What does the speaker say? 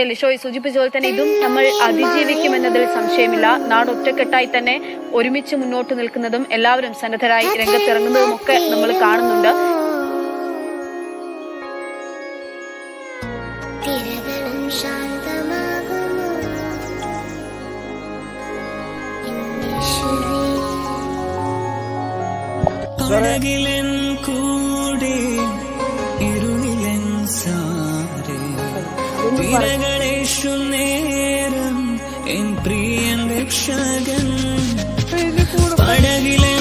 ലിഷോയ് സൂചിപ്പിച്ച പോലെ തന്നെ ഇതും നമ്മൾ അതിജീവിക്കുമെന്നതിൽ സംശയമില്ല. നാട് ഒറ്റക്കെട്ടായി തന്നെ ഒരുമിച്ച് മുന്നോട്ട് നിൽക്കുന്നതും എല്ലാവരും സന്നദ്ധരായി രംഗത്തിറങ്ങുന്നതും ഒക്കെ നമ്മൾ കാണുന്നുണ്ട്. നേരം എൻ പ്രിയൻ രക്ഷകൻ പടകിലെ